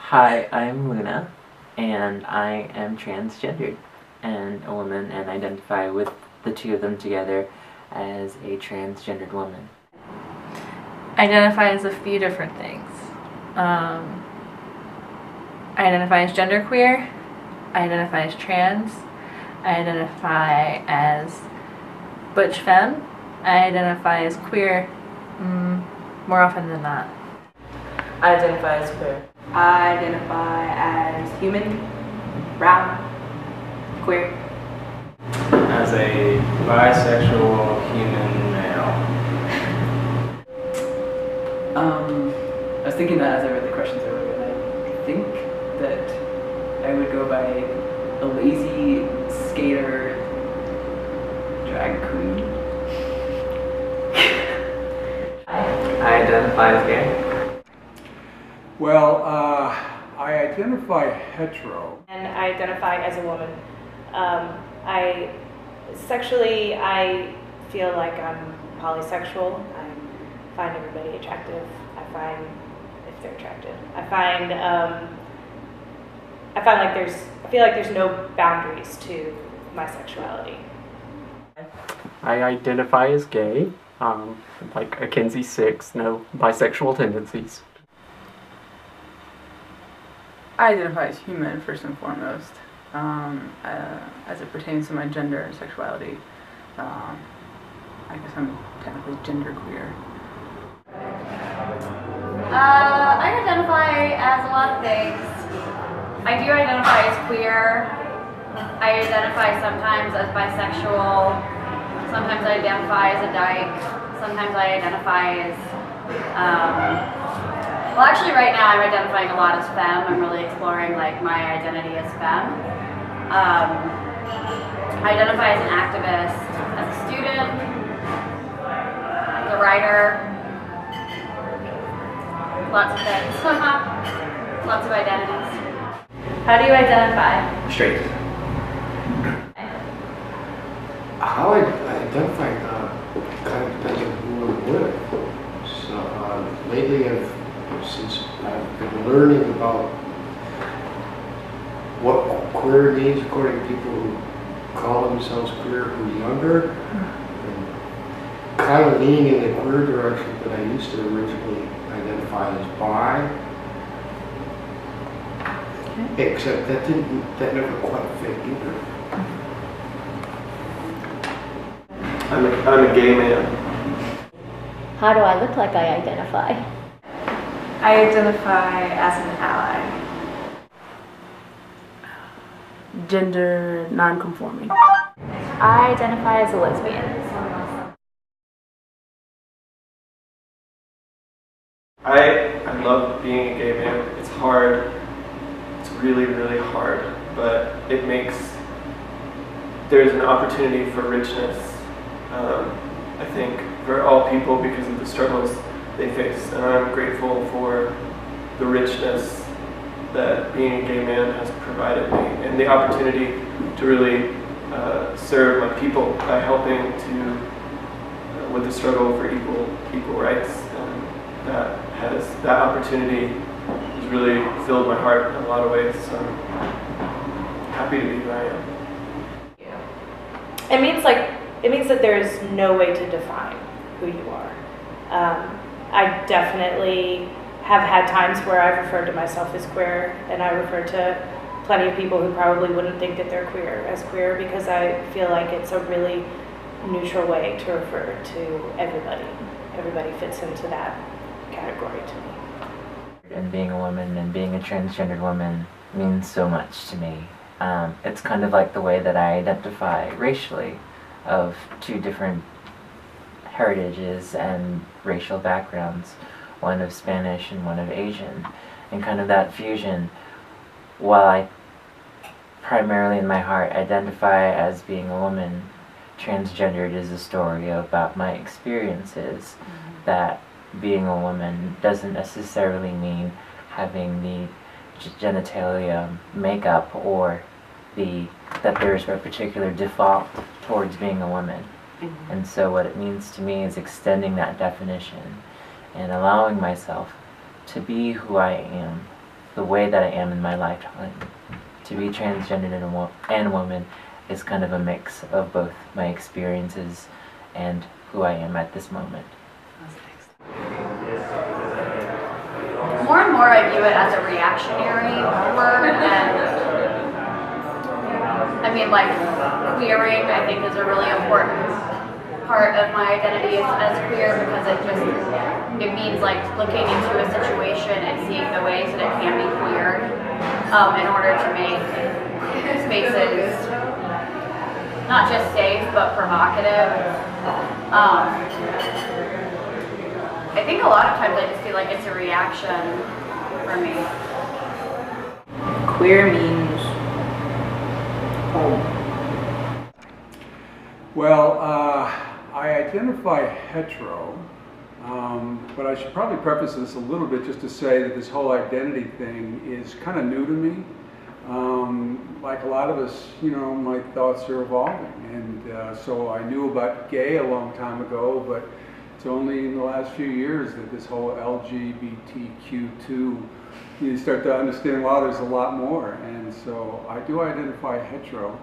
Hi, I'm Luna, and I am transgendered and a woman, and identify with the two of them together as a transgendered woman. Identify as a few different things. I identify as genderqueer. I identify as trans. I identify as butch femme. I identify as queer more often than not. I identify as queer. I identify as human, brown, queer. As a bisexual human male. I was thinking that as I read the questions earlier, and I think that I would go by a lazy skater drag queen. I identify as gay. Well, I identify hetero. And I identify as a woman. I feel like I'm polysexual. I find everybody attractive. I find if they're attractive. I feel like there's no boundaries to my sexuality. I identify as gay, like a Kinsey 6, no bisexual tendencies. I identify as human first and foremost, as it pertains to my gender and sexuality. I guess I'm technically genderqueer. I identify as a lot of things. I do identify as queer. I identify sometimes as bisexual. Sometimes I identify as a dyke. Sometimes I identify as, well, actually right now I'm identifying a lot as femme. I'm really exploring like my identity as femme. I identify as an activist, as a student, as a writer. Lots of things. Lots of identities. How do you identify? Straight. How I identify kind of depends on who I'm with. So lately, since I've been learning about what queer means according to people who call themselves queer who are younger, and kind of leaning in the queer direction, but I used to originally identify as bi. Okay. Except that never quite fit either. I'm a gay man. How do I look like I identify? I identify as an ally. Gender non-conforming. I identify as a lesbian. I love being a gay man. It's hard. It's really, really hard. But there's an opportunity for richness, I think, for all people because of the struggles they face. And I'm grateful for the richness that being a gay man has provided me and the opportunity to really serve my people by helping with the struggle for equal rights. That opportunity has really filled my heart in a lot of ways. So I'm happy to be who I am. It means that there is no way to define who you are. I definitely have had times where I've referred to myself as queer, and I refer to plenty of people who probably wouldn't think that they're queer as queer because I feel like it's a really neutral way to refer to everybody. Everybody fits into that category to me. And being a woman and being a transgendered woman means so much to me. It's kind of like the way that I identify racially, of two different heritages and racial backgrounds, one of Spanish and one of Asian, and kind of that fusion. While I primarily in my heart identify as being a woman, transgendered is a story about my experiences, that being a woman doesn't necessarily mean having the genitalia makeup or that there's a particular default towards being a woman. And so what it means to me is extending that definition and allowing myself to be who I am the way that I am in my lifetime. To be transgendered and woman is kind of a mix of both my experiences and who I am at this moment. More and more I view it as a reactionary word, and I mean, like, queering I think is a really important part of my identity as queer, because it means like looking into a situation and seeing the ways that it can be queered in order to make spaces not just safe but provocative. I think a lot of times I just feel like it's a reaction for me. Queer means home. Well, I identify hetero, but I should probably preface this a little bit just to say that this whole identity thing is kind of new to me. Like a lot of us, you know, my thoughts are evolving, and so I knew about gay a long time ago, but it's only in the last few years that this whole LGBTQ2, you start to understand, wow, there's a lot more, and so I do identify hetero.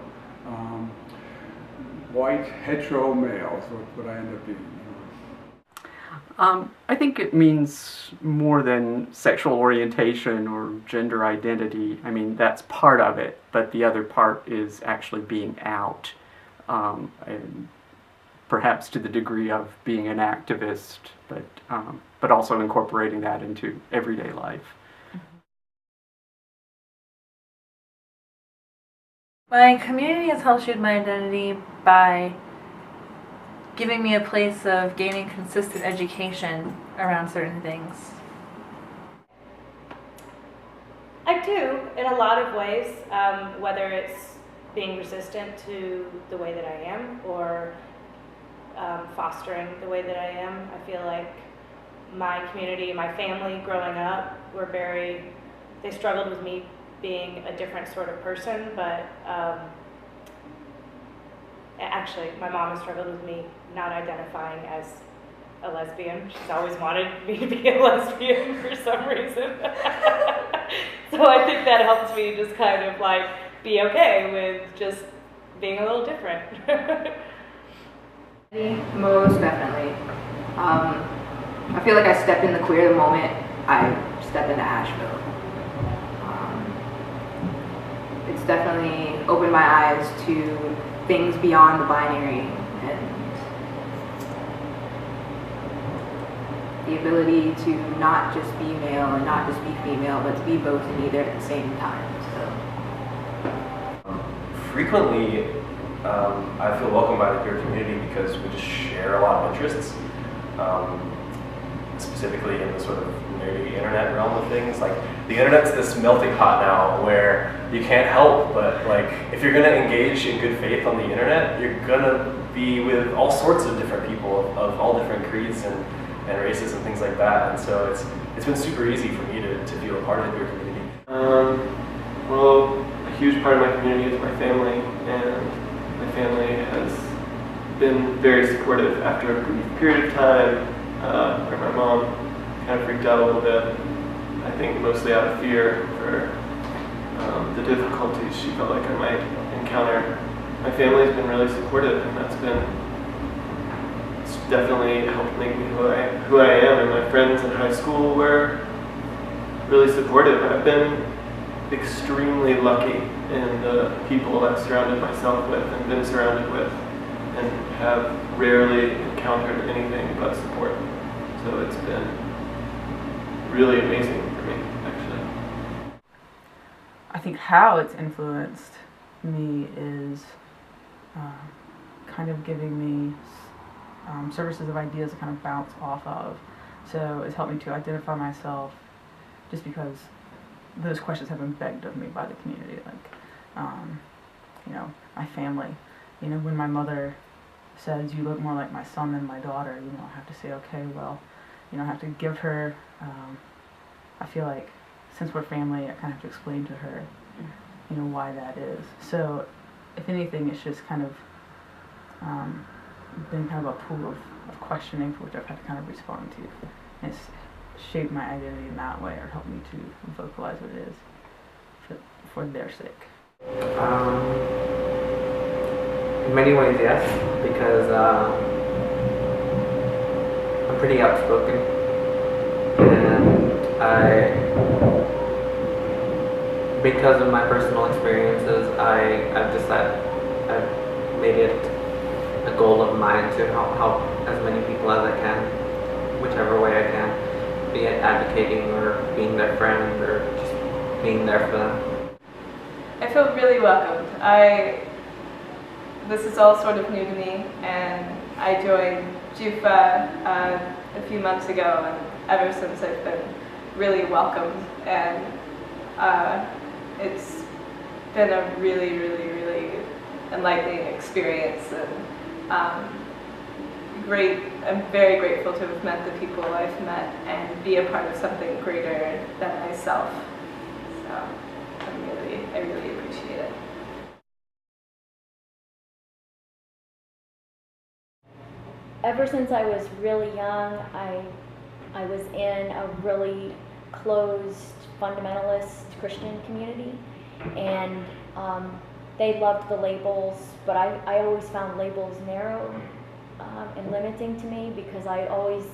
White hetero male is what I end up being. I think it means more than sexual orientation or gender identity. I mean, that's part of it, but the other part is actually being out, and perhaps to the degree of being an activist, but also incorporating that into everyday life. My community has helped shape my identity by giving me a place of gaining consistent education around certain things. I do, in a lot of ways, whether it's being resistant to the way that I am or fostering the way that I am. I feel like my community, my family growing up, they struggled with me being a different sort of person, but actually my mom has struggled with me not identifying as a lesbian. She's always wanted me to be a lesbian for some reason. So I think that helps me just kind of like be okay with just being a little different. Most definitely. I feel like I step in the queer the moment I step into Asheville. It's definitely opened my eyes to things beyond the binary and the ability to not just be male and not just be female, but to be both and either at the same time. So. Frequently, I feel welcomed by the queer community because we just share a lot of interests, specifically in the sort of nerdy internet realm of things. Like, the internet's this melting pot now where you can't help but, like, if you're gonna engage in good faith on the internet, you're gonna be with all sorts of different people of all different creeds and races and things like that. And so it's been super easy for me to feel a part of the queer community. Well, a huge part of my community is my family, and my family has been very supportive after a brief period of time where my mom kind of freaked out a little bit. I think mostly out of fear for the difficulties she felt like I might encounter. My family has been really supportive, and it's definitely helped make me who I am. And my friends in high school were really supportive. I've been extremely lucky in the people I've surrounded myself with and been surrounded with, and have rarely encountered anything but support. So it's been really amazing for me, actually. I think how it's influenced me is kind of giving me services of ideas to kind of bounce off of. So it's helped me to identify myself just because those questions have been begged of me by the community. Like, you know, my family. You know, when my mother says, "You look more like my son than my daughter," you know, I have to say, okay, well, you know, I have to give her, I feel like since we're family, I kind of have to explain to her, you know, why that is. So, if anything, it's just kind of been kind of a pool of questioning for which I've had to kind of respond to. And it's shape my identity in that way or help me to vocalize what it is for their sake. In many ways, yes, because I'm pretty outspoken, and because of my personal experiences, I've made it a goal of mine to help as many people as I can, whichever way I can, be it advocating or being their friend or just being there for them. I feel really welcomed. This is all sort of new to me, and I joined JUFA a few months ago, and ever since I've been really welcomed, and it's been a really, really, really enlightening experience, and I'm very grateful to have met the people I've met and be a part of something greater than myself. So I really appreciate it. Ever since I was really young, I was in a really closed fundamentalist Christian community, and they loved the labels, but I always found labels narrow and limiting to me, because I always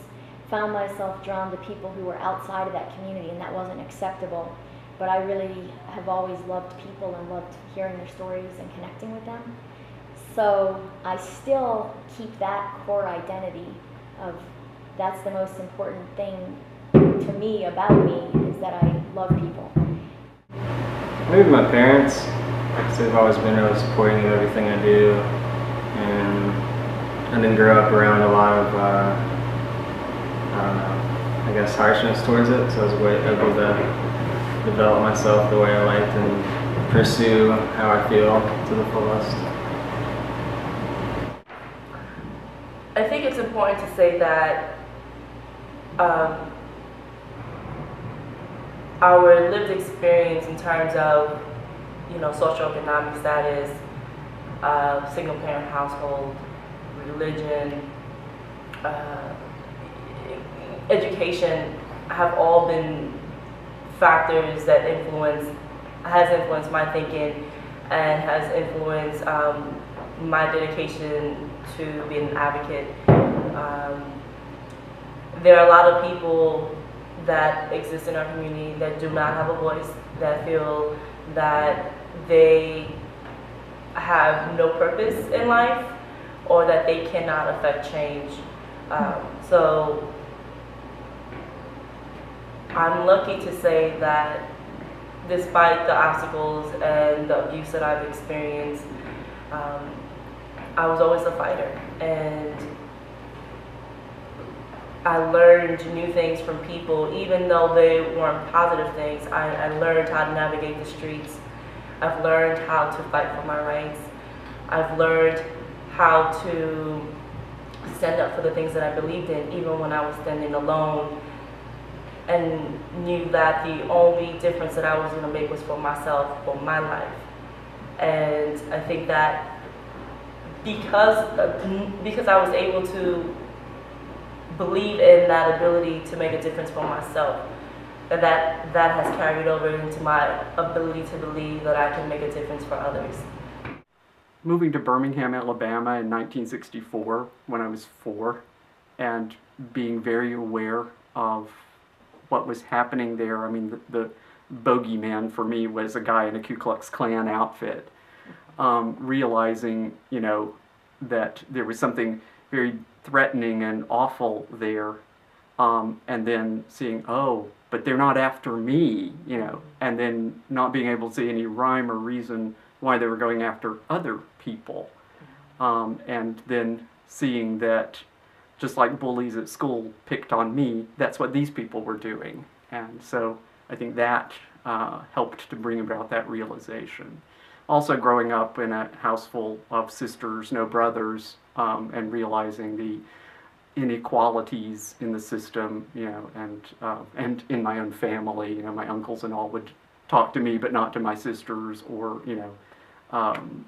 found myself drawn to people who were outside of that community, and that wasn't acceptable. But I really have always loved people and loved hearing their stories and connecting with them. So I still keep that core identity of that's the most important thing to me about me, is that I love people. Maybe my parents, because they've always been really supporting of everything I do, and I didn't grow up around a lot of, I guess, harshness towards it, so I was able to develop myself the way I liked and pursue how I feel to the fullest. I think it's important to say that our lived experience in terms of, socioeconomic status, single parent household, religion, education have all been factors that has influenced my thinking and has influenced my dedication to being an advocate. There are a lot of people that exist in our community that do not have a voice, that feel that they have no purpose in life, or that they cannot affect change. So I'm lucky to say that despite the obstacles and the abuse that I've experienced, I was always a fighter, and I learned new things from people, even though they weren't positive things. I learned how to navigate the streets. I've learned how to fight for my rights. I've learned how to stand up for the things that I believed in, even when I was standing alone, and knew that the only difference that I was going to make was for myself, for my life. And I think that because I was able to believe in that ability to make a difference for myself, that has carried over into my ability to believe that I can make a difference for others. Moving to Birmingham, Alabama in 1964 when I was 4, and being very aware of what was happening there. I mean, the bogeyman for me was a guy in a Ku Klux Klan outfit. Realizing, that there was something very threatening and awful there, and then seeing, oh, but they're not after me, and then not being able to see any rhyme or reason why they were going after other people, and then seeing that just like bullies at school picked on me, that's what these people were doing. And so I think that helped to bring about that realization. Also growing up in a house full of sisters, no brothers, and realizing the inequalities in the system, and in my own family, my uncles and all would talk to me but not to my sisters, or,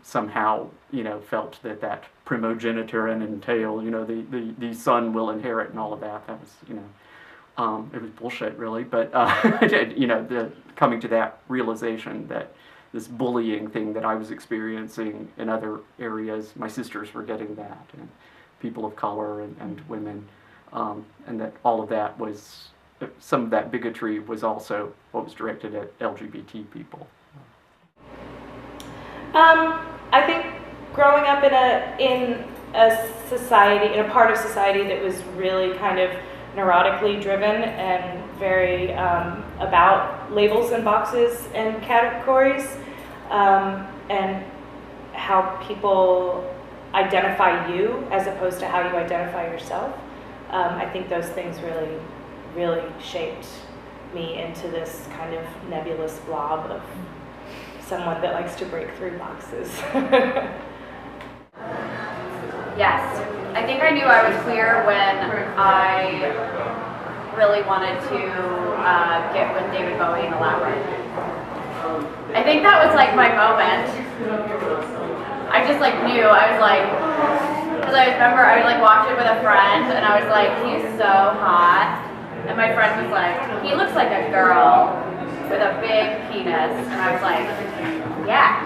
somehow, felt that primogeniture and entail, the son will inherit and all of that. That was, It was bullshit, really, but you know, the coming to that realization that this bullying thing that I was experiencing in other areas, my sisters were getting that, and people of color and women, and that all of that was, some of that bigotry was also what was directed at LGBT people. I think growing up in a society, in a part of society that was really kind of neurotically driven and very about labels and boxes and categories, and how people identify you as opposed to how you identify yourself. I think those things really, really shaped me into this kind of nebulous blob of someone that likes to break through boxes. Yes, I think I knew I was queer when I really wanted to get with David Bowie in the labyrinth. I think that was like my moment. I just like knew, I was like, because I remember I like watched it with a friend and I was like, he's so hot. And my friend was like, he looks like a girl with a big penis. And I was like, yeah.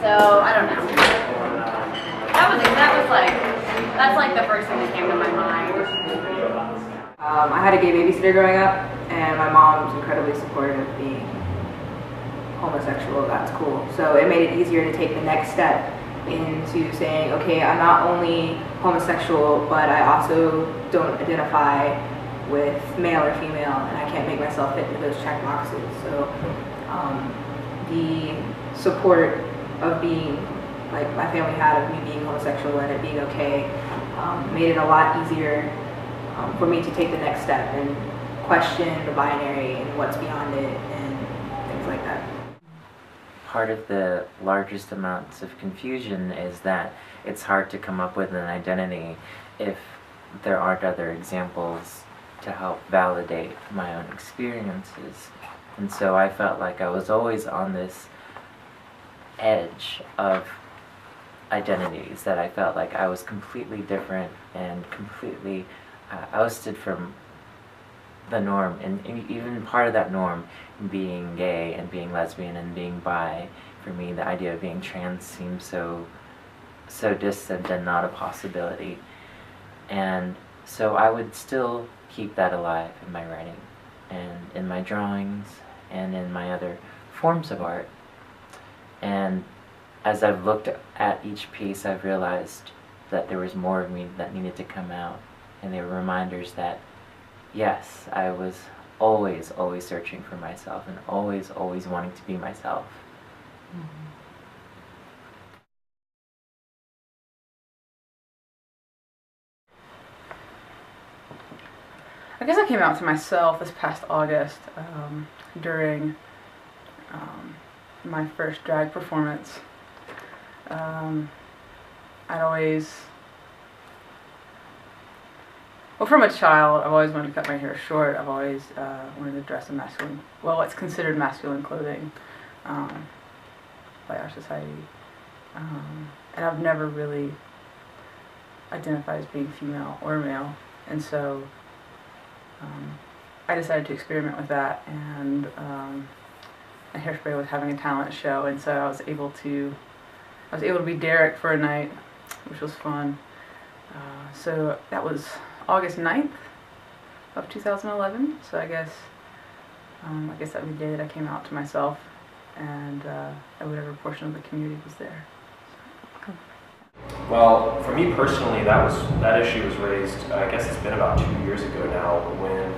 So, I don't know. That's like the first thing that came to my mind. I had a gay babysitter growing up, and my mom was incredibly supportive of being homosexual. That's cool. So it made it easier to take the next step into saying, okay, I'm not only homosexual, but I also don't identify with male or female, and I can't make myself fit into those check boxes. So the support of being, like my family had, of me being homosexual and it being okay, made it a lot easier for me to take the next step and question the binary and what's beyond it and things like that. Part of the largest amounts of confusion is that it's hard to come up with an identity if there aren't other examples to help validate my own experiences. And so I felt like I was always on this edge of identities, that I felt like I was completely different and completely ousted from the norm, and even part of that norm being gay and being lesbian and being bi. For me, the idea of being trans seemed so distant and not a possibility. And so I would still keep that alive in my writing and in my drawings and in my other forms of art. And as I've looked at each piece, I've realized that there was more of me that needed to come out, and they were reminders that yes, I was always searching for myself and always wanting to be myself. Mm-hmm. I guess I came out to myself this past August during my first drag performance. I'd always, well, from a child, I've always wanted to cut my hair short. I've always wanted to dress in masculine, well, what's considered masculine clothing by our society. And I've never really identified as being female or male. And so I decided to experiment with that, and Hairspray was having a talent show, and so I was able to be Derek for a night, which was fun. So that was August 9th of 2011. So I guess that was the day that I came out to myself, and whatever portion of the community was there. Well, for me personally, that issue was raised, I guess it's been about 2 years ago now, when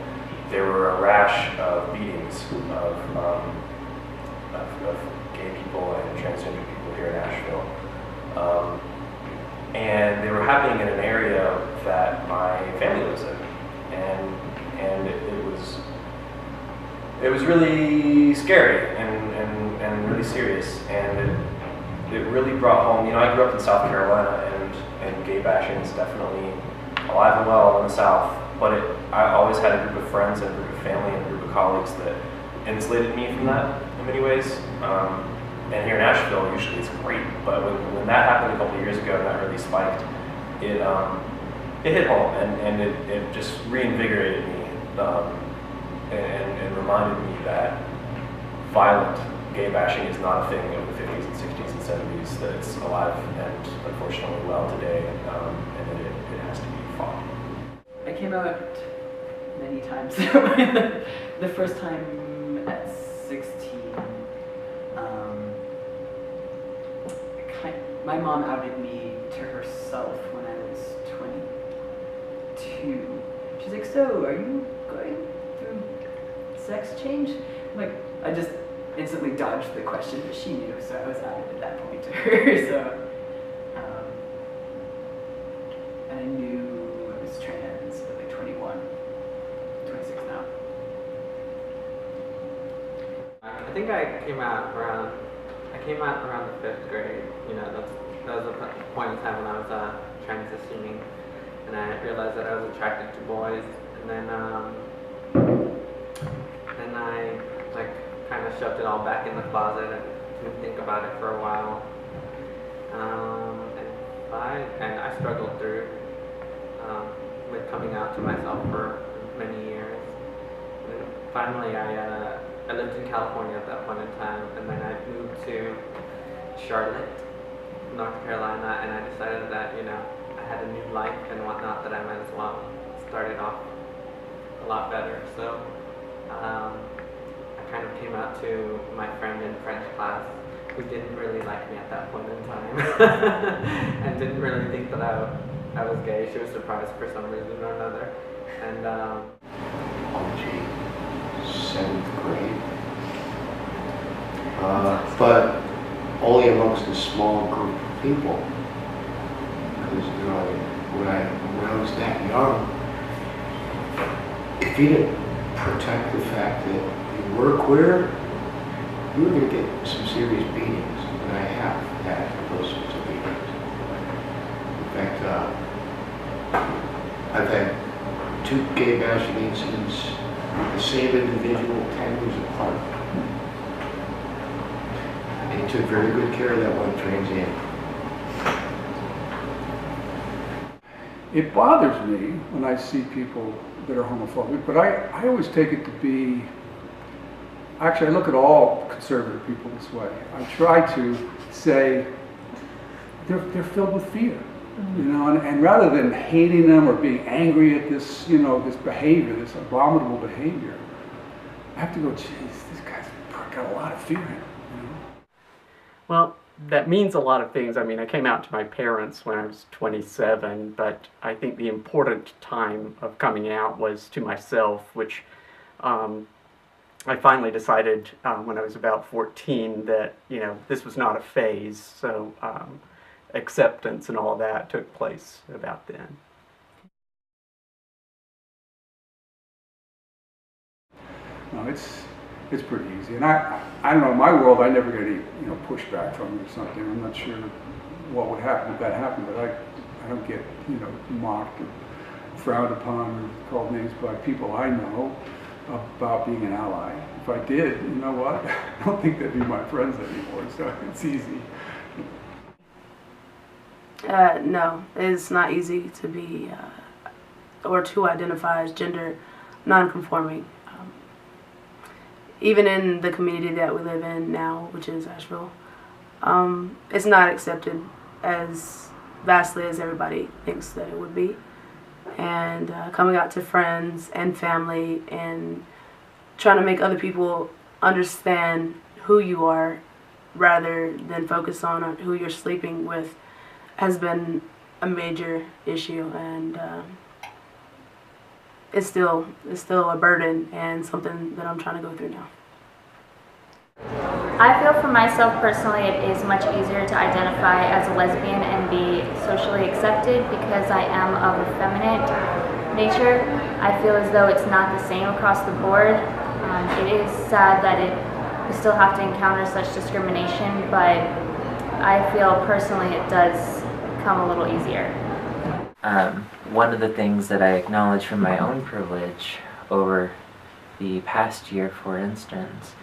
there were a rash of beatings of gay people and transgender people here in Asheville. And they were happening in an area that my family lives in. And it was really scary and really serious. And it really brought home, I grew up in South Carolina, and gay bashing is definitely alive and well in the South, but I always had a group of friends and a group of family and a group of colleagues that insulated me from that in many ways. And here in Asheville, usually it's great, but when that happened a couple of years ago and that really spiked, it hit home, and it just reinvigorated me and reminded me that violent gay bashing is not a thing of the 50s and 60s and 70s, that it's alive and unfortunately well today, and that it has to be fought. I came out many times. The first time at 16, my mom outed me to herself when I was 22. She's like, so are you going through sex change? I'm like, I just instantly dodged the question, but she knew, so I was outed at that point to her. So, and I knew I was trans at like 21, 26 now. I think I came out around the 5th grade. You know, that was a point in time when I was transitioning, and I realized that I was attracted to boys. And then I like kind of shoved it all back in the closet and didn't think about it for a while. And I struggled through with coming out to myself for many years. And finally, I lived in California at that point in time, and then I moved to Charlotte, North Carolina, and I decided that, you know, I had a new life and whatnot, that I might as well start it off a lot better. So I kind of came out to my friend in French class, who didn't really like me at that point in time, and didn't really think that I was gay. She was surprised for some reason or another. And oh gee, 7th grade. But only amongst a small group of people. Because, you know, when I was that young, if you didn't protect the fact that you were queer, you were going to get some serious beatings, and I have had those sorts of beatings. In fact, I've had 2 gay bashing incidents with the same individual 10 years apart. And he took very good care of that one trans aunt. It bothers me when I see people that are homophobic, but I always take it to be, actually I look at all conservative people this way. I try to say they're filled with fear, you know, and rather than hating them or being angry at this, you know, this behavior, this abominable behavior, I have to go, geez, this guy's got a lot of fear in him, you know. Well, that means a lot of things. I mean, I came out to my parents when I was 27, but I think the important time of coming out was to myself, which I finally decided when I was about 14 that, you know, this was not a phase, so acceptance and all that took place about then. No, it's pretty easy, and I don't know, in my world I never get any, you know, pushback from it or something. I'm not sure what would happen if that happened, but I don't get, you know, mocked or frowned upon or called names by people I know about being an ally. If I did, you know what, I don't think they'd be my friends anymore, so it's easy. No, it's not easy to be or to identify as gender non-conforming. Even in the community that we live in now, which is Asheville, it's not accepted as vastly as everybody thinks that it would be. And coming out to friends and family and trying to make other people understand who you are rather than focus on who you're sleeping with has been a major issue, and it's still a burden and something that I'm trying to go through now. I feel for myself personally it is much easier to identify as a lesbian and be socially accepted because I am of a feminine nature. I feel as though it's not the same across the board. It is sad that we still have to encounter such discrimination, but I feel personally it does come a little easier. One of the things that I acknowledge from my own privilege over the past year, for instance,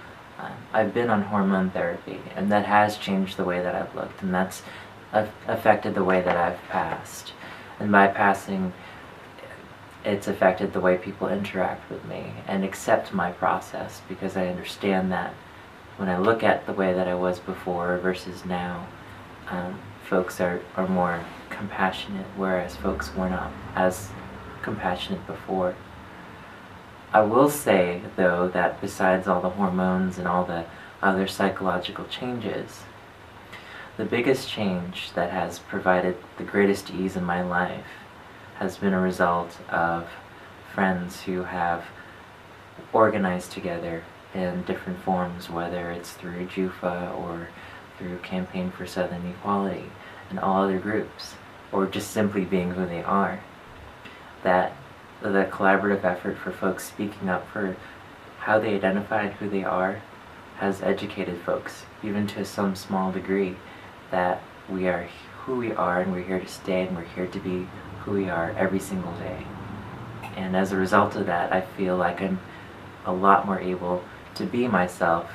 I've been on hormone therapy, and that has changed the way that I've looked, and that's affected the way that I've passed. And by passing, it's affected the way people interact with me and accept my process, because I understand that when I look at the way that I was before versus now, folks are more compassionate, whereas folks were not as compassionate before. I will say, though, that besides all the hormones and all the other psychological changes, the biggest change that has provided the greatest ease in my life has been a result of friends who have organized together in different forms, whether it's through JUFA or through Campaign for Southern Equality and all other groups, or just simply being who they are. That the collaborative effort for folks speaking up for how they identify and who they are has educated folks, even to some small degree, that we are who we are and we're here to stay and we're here to be who we are every single day. And as a result of that, I feel like I'm a lot more able to be myself,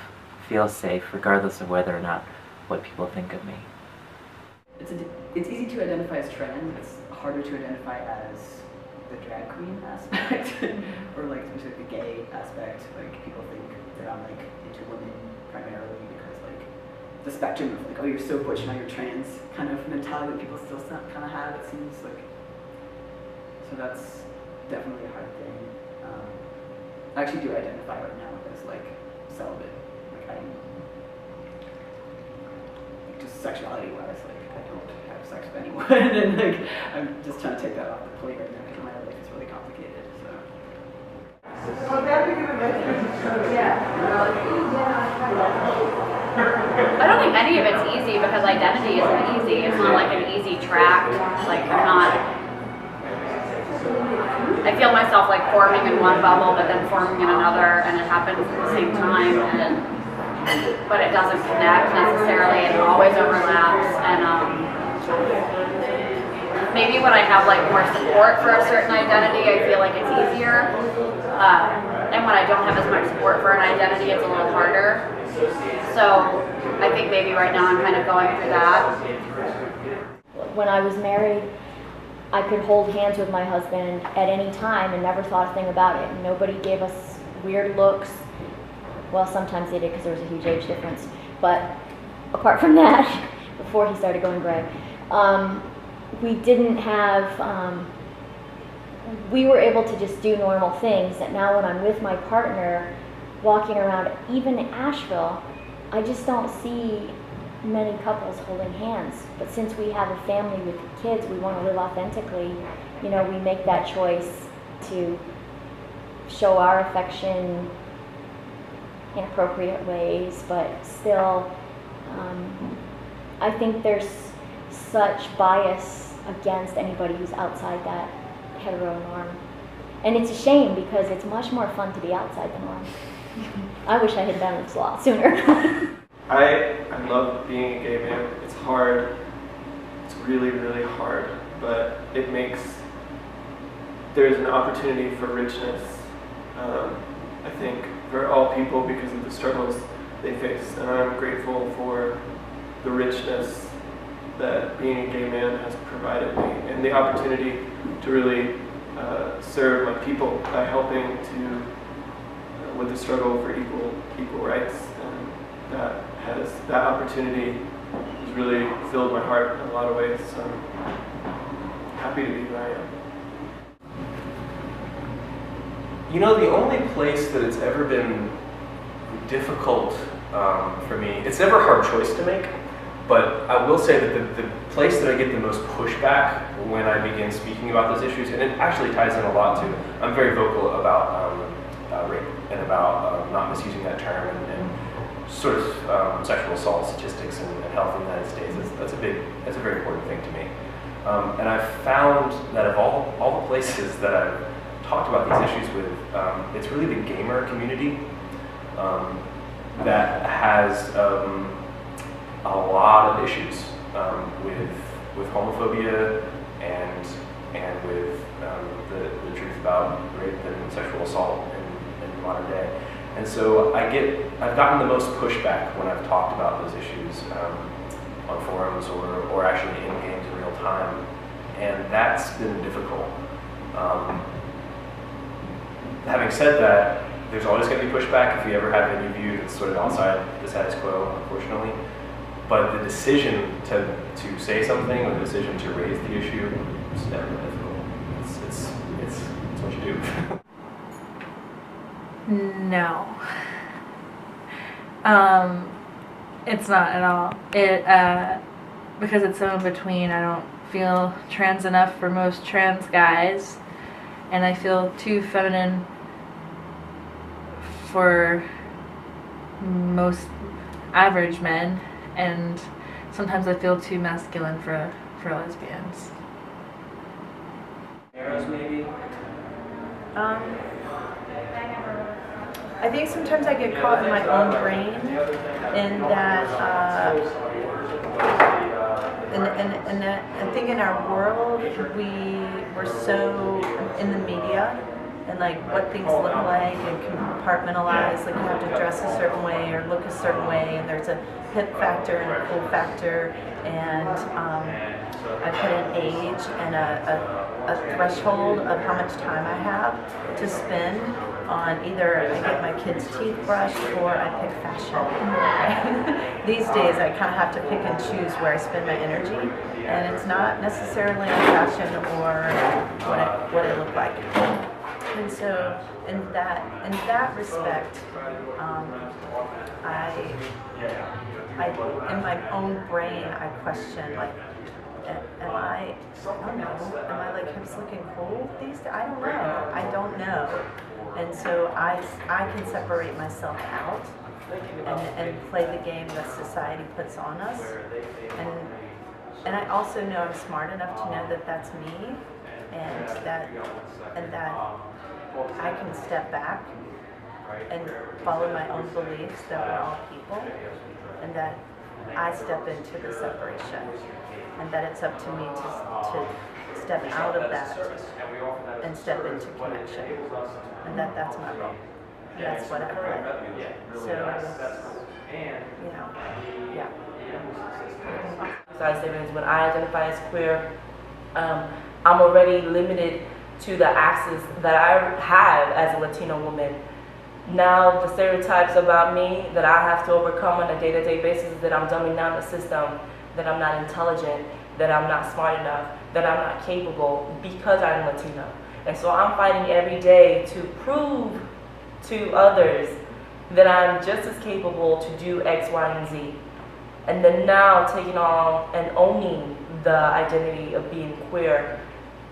feel safe, regardless of whether or not what people think of me. It's easy to identify as trans. It's harder to identify as the drag queen aspect, or like especially the gay aspect. Like people think that I'm like into women primarily because like the spectrum of like, oh, you're so butch, now you're trans kind of mentality that people still kind of have, it seems like. So that's definitely a hard thing. I actually do identify right now as like celibate. Like just sexuality wise, like I don't have sex with anyone, and like I'm just trying to take that off the plate right now because my life is really complicated. So. I don't think any of it's easy because identity isn't easy. It's not like an easy track. Like I'm not. I feel myself like forming in one bubble, but then forming in another, and it happens at the same time. But it doesn't connect necessarily, and it always overlaps. And maybe when I have like more support for a certain identity, I feel like it's easier. And when I don't have as much support for an identity, it's a little harder. So I think maybe right now I'm kind of going through that. When I was married, I could hold hands with my husband at any time and never thought a thing about it. Nobody gave us weird looks. Well, sometimes they did because there was a huge age difference. But apart from that, before he started going gray, we didn't have, we were able to just do normal things that now when I'm with my partner, walking around, even in Asheville, I just don't see many couples holding hands. But since we have a family with kids, we want to live authentically, you know, we make that choice to show our affection in appropriate ways, but still, I think there's such bias against anybody who's outside that hetero norm. And it's a shame because it's much more fun to be outside the norm. I wish I had done this a lot sooner. I love being a gay man. It's hard. It's really, really hard. But it makes, there's an opportunity for richness, I think, for all people because of the struggles they face. And I'm grateful for the richness that being a gay man has provided me and the opportunity to really serve my people by helping to, with the struggle for equal rights. And that opportunity has really filled my heart in a lot of ways. So I'm happy to be who I am. You know, the only place that it's ever been difficult for me, it's never a hard choice to make, but I will say that the place that I get the most pushback when I begin speaking about those issues, and it actually ties in a lot to, I'm very vocal about rape and about not misusing that term and sort of sexual assault statistics and health in the United States. That's a very important thing to me. And I've found that of all the places that I've talked about these issues with, it's really the gamer community that has a lot of issues with homophobia and with the truth about rape and sexual assault in modern day. And so I've gotten the most pushback when I've talked about those issues on forums or actually in games in real time, and that's been difficult. having said that, there's always going to be pushback if you ever have any view that's sort of outside the status quo, unfortunately. But the decision to say something, or the decision to raise the issue, is never difficult. It's what you do. No. It's not at all. Because it's so in between, I don't feel trans enough for most trans guys, and I feel too feminine for most average men, and sometimes I feel too masculine for lesbians. Arrows, maybe? I think sometimes I get caught in my own brain in that, I think in our world we're so in the media and like what things look like and compartmentalized, like you have to dress a certain way or look a certain way, and there's a hip factor and a cool factor, and I put an age and a threshold of how much time I have to spend on either I get my kids' teeth brushed or I pick fashion. These days I kind of have to pick and choose where I spend my energy, and it's not necessarily on fashion or what I look like. And so in that respect, I in my own brain I question, like, I don't know, am I like hips looking cool these days? I don't know. And so I can separate myself out and play the game that society puts on us. And I also know I'm smart enough to know that that's me, and that I can step back and follow my own beliefs that we're all people, and that I step into the separation, and that it's up to me to step out of that and step into connection, and that's my role. And that's what I play. So, you know, yeah. When I identify as queer, I'm already limited to the access that I have as a Latino woman. Now the stereotypes about me that I have to overcome on a day-to-day basis is that I'm dumbing down the system, that I'm not intelligent, that I'm not smart enough, that I'm not capable because I'm Latino. And so I'm fighting every day to prove to others that I'm just as capable to do X, Y, and Z. And then now taking on and owning the identity of being queer,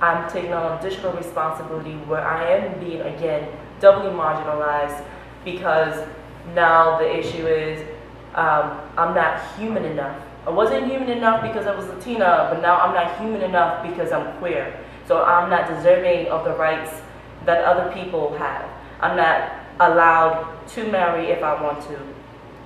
I'm taking on additional responsibility where I am being, again, doubly marginalized, because now the issue is I'm not human enough. I wasn't human enough because I was Latina, but now I'm not human enough because I'm queer. So I'm not deserving of the rights that other people have. I'm not allowed to marry if I want to.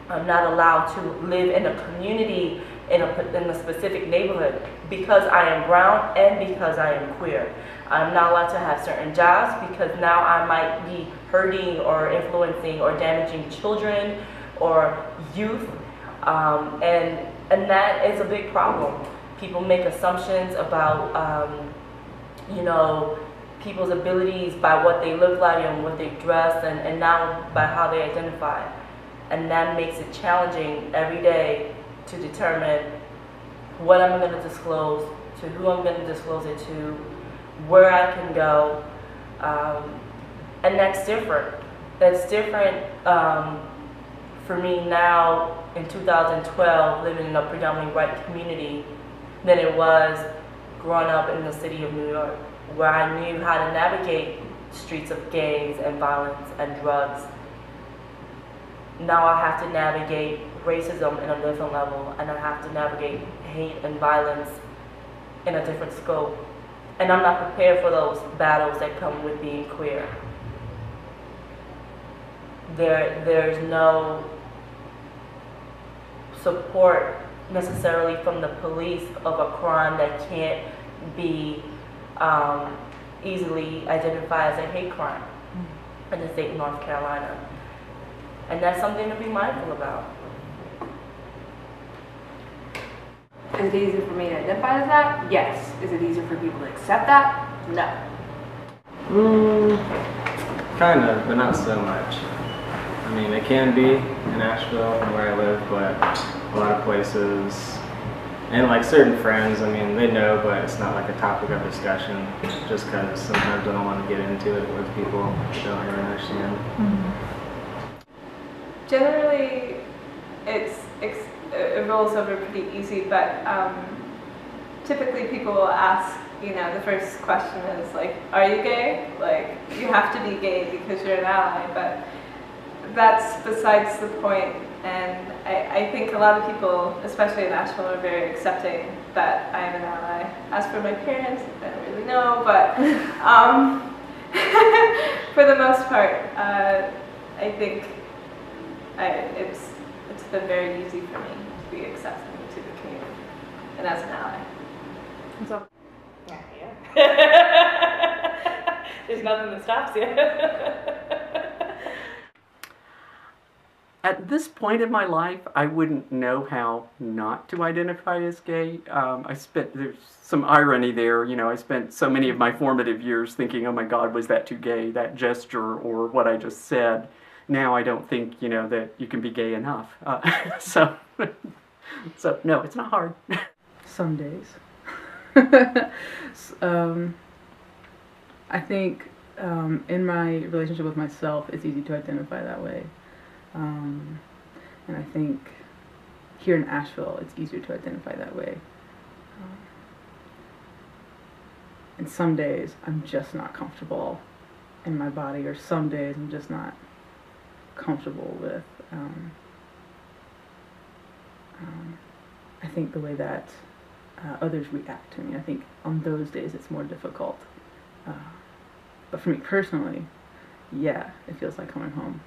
I'm not allowed to live in a community in a specific neighborhood because I am brown and because I am queer. I'm not allowed to have certain jobs because now I might be hurting or influencing or damaging children or youth, and that is a big problem. People make assumptions about you know, people's abilities by what they look like and what they dress, and now by how they identify. And that makes it challenging every day to determine what I'm going to disclose, to who I'm going to disclose it to, where I can go, and that's different. That's different for me now in 2012, living in a predominantly white community, than it was growing up in the city of New York, where I knew how to navigate streets of gangs and violence and drugs. Now I have to navigate racism in a different level, and I have to navigate hate and violence in a different scope. And I'm not prepared for those battles that come with being queer. There's no support necessarily from the police of a crime that can't be easily identified as a hate crime in the state of North Carolina. And that's something to be mindful about. Is it easier for me to identify as that? Yes. Is it easier for people to accept that? No. Kind of, but not so much. I mean, it can be in Asheville from where I live, but a lot of places, and like certain friends, I mean, they know, but it's not like a topic of discussion, just because sometimes I don't want to get into it with people who don't really understand. Generally, it rolls over pretty easy, but typically people will ask, you know, the first question is like, are you gay? Like, you have to be gay because you're an ally, but that's besides the point. And I think a lot of people, especially in Asheville, are very accepting that I'm an ally. As for my parents, I don't really know, but for the most part, I think it's been very easy for me to be accepted into the community and as an ally. So, there's nothing that stops you. At this point in my life, I wouldn't know how not to identify as gay. There's some irony there, you know, I spent so many of my formative years thinking, oh my God, was that too gay, that gesture or what I just said. Now I don't think, you know, that you can be gay enough. So no, it's not hard. Some days. I think in my relationship with myself, it's easy to identify that way. And I think here in Asheville, it's easier to identify that way. And some days, I'm just not comfortable in my body, or some days I'm just not comfortable with, I think, the way that others react to me. I think on those days it's more difficult. But for me personally, yeah, it feels like coming home.